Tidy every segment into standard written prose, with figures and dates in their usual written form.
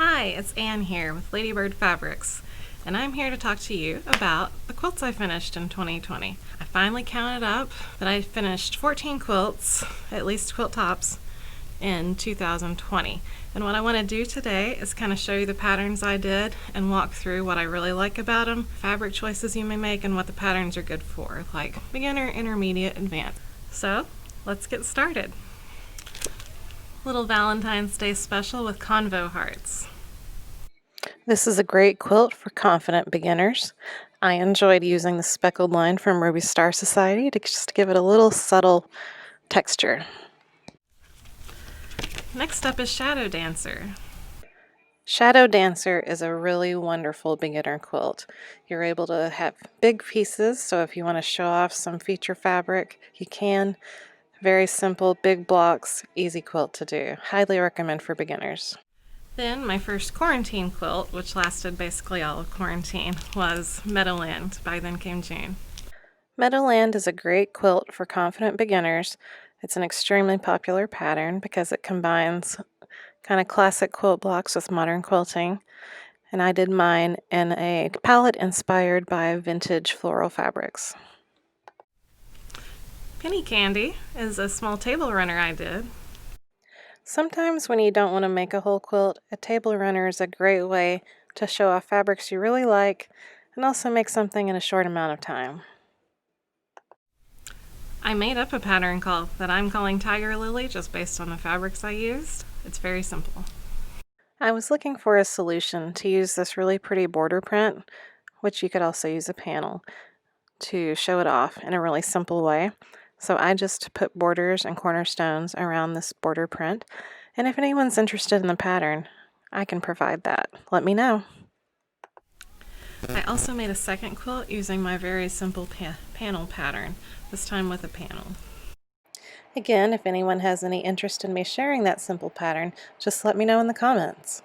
Hi, it's Anne here with Ladybird Fabrics, and I'm here to talk to you about the quilts I finished in 2020. I finally counted up that I finished 14 quilts, at least quilt tops, in 2020. And what I want to do today is kind of show you the patterns I did and walk through what I really like about them, fabric choices you may make, and what the patterns are good for, like beginner, intermediate, advanced. So, let's get started. Little Valentine's Day special with convo hearts. This is a great quilt for confident beginners. I enjoyed using the speckled line from Ruby Star Society to just give it a little subtle texture. Next up is Shadow Dancer. Shadow Dancer is a really wonderful beginner quilt. You're able to have big pieces, so if you want to show off some feature fabric, you can. Very simple, big blocks, easy quilt to do. Highly recommend for beginners. Then my first quarantine quilt, which lasted basically all of quarantine, was Meadowland by Then Came June. Meadowland is a great quilt for confident beginners. It's an extremely popular pattern because it combines kind of classic quilt blocks with modern quilting. And I did mine in a palette inspired by vintage floral fabrics. Penny Candy is a small table runner I did. Sometimes when you don't want to make a whole quilt, a table runner is a great way to show off fabrics you really like and also make something in a short amount of time. I made up a pattern that I'm calling Tiger Lily just based on the fabrics I used. It's very simple. I was looking for a solution to use this really pretty border print, which you could also use a panel, to show it off in a really simple way. So I just put borders and cornerstones around this border print, and if anyone's interested in the pattern, I can provide that. Let me know. I also made a second quilt using my very simple panel pattern, this time with a panel. Again, if anyone has any interest in me sharing that simple pattern, just let me know in the comments.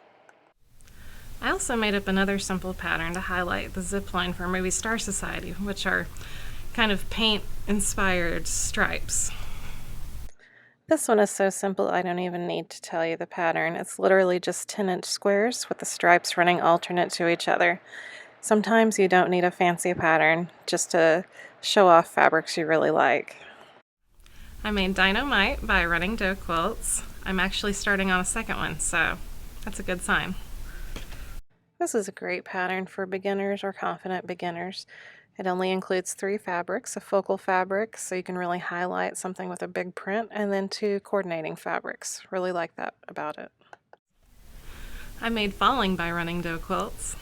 I also made up another simple pattern to highlight the zip line from Ruby Star Society, which are kind of paint-inspired stripes. This one is so simple I don't even need to tell you the pattern. It's literally just 10-inch squares with the stripes running alternate to each other. Sometimes you don't need a fancy pattern just to show off fabrics you really like. I made Dynamite by Running Dough Quilts. I'm actually starting on a second one, so that's a good sign. This is a great pattern for beginners or confident beginners. It only includes 3 fabrics, a focal fabric, so you can really highlight something with a big print, and then 2 coordinating fabrics. Really like that about it. I made Falling by Running Dough Quilts.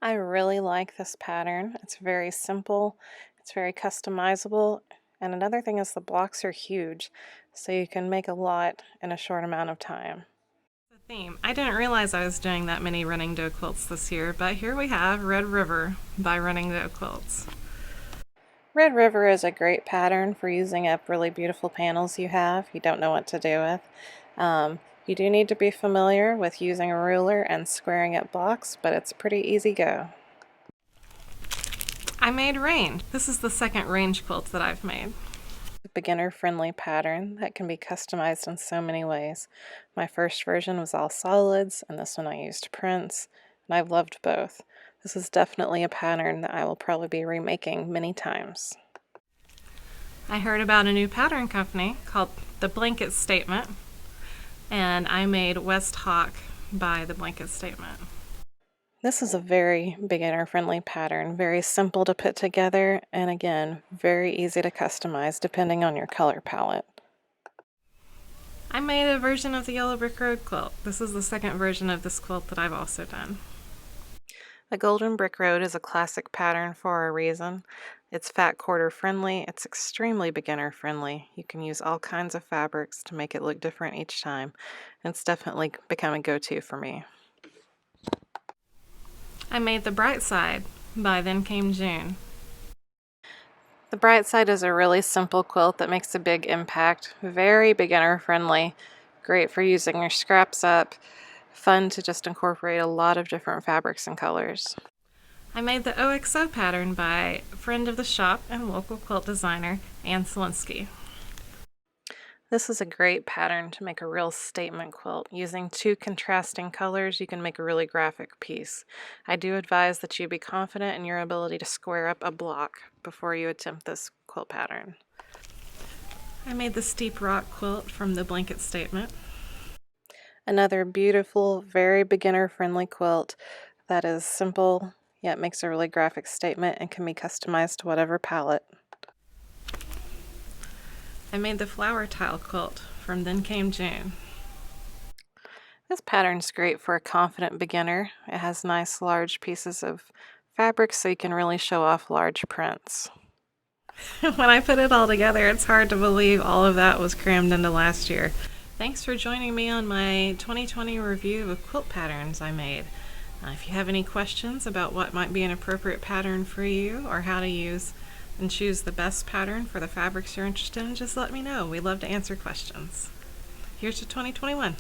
I really like this pattern. It's very simple, it's very customizable, and another thing is the blocks are huge, so you can make a lot in a short amount of time. Theme. I didn't realize I was doing that many Running Dough Quilts this year, but here we have Red River by Running Dough Quilts. Red River is a great pattern for using up really beautiful panels you don't know what to do with. You do need to be familiar with using a ruler and squaring up blocks, but it's pretty easy go. I made Range. This is the second range quilt that I've made. Beginner-friendly pattern that can be customized in so many ways. My first version was all solids, and this one I used prints, and I've loved both. This is definitely a pattern that I will probably be remaking many times. I heard about a new pattern company called The Blanket Statement, and I made West Hawk by The Blanket Statement. This is a very beginner-friendly pattern, very simple to put together, and again, very easy to customize depending on your color palette. I made a version of the Yellow Brick Road quilt. This is the second version of this quilt that I've also done. The Golden Brick Road is a classic pattern for a reason. It's fat quarter friendly, it's extremely beginner friendly. You can use all kinds of fabrics to make it look different each time, and it's definitely become a go-to for me. I made The Bright Side by Then Came June. The Bright Side is a really simple quilt that makes a big impact, very beginner friendly, great for using your scraps up, fun to just incorporate a lot of different fabrics and colors. I made the OXO pattern by a friend of the shop and local quilt designer, Anne Selinsky. This is a great pattern to make a real statement quilt. Using two contrasting colors, you can make a really graphic piece. I do advise that you be confident in your ability to square up a block before you attempt this quilt pattern. I made the steep rock quilt from the blanket statement. Another beautiful, very beginner-friendly quilt that is simple, yet makes a really graphic statement and can be customized to whatever palette. I made the flower tile quilt from Then Came June. This pattern's great for a confident beginner. It has nice large pieces of fabric so you can really show off large prints. When I put it all together, it's hard to believe all of that was crammed into last year. Thanks for joining me on my 2020 review of quilt patterns I made. If you have any questions about what might be an appropriate pattern for you or how to use and choose the best pattern for the fabrics you're interested in, just let me know. We love to answer questions. Here's to 2021.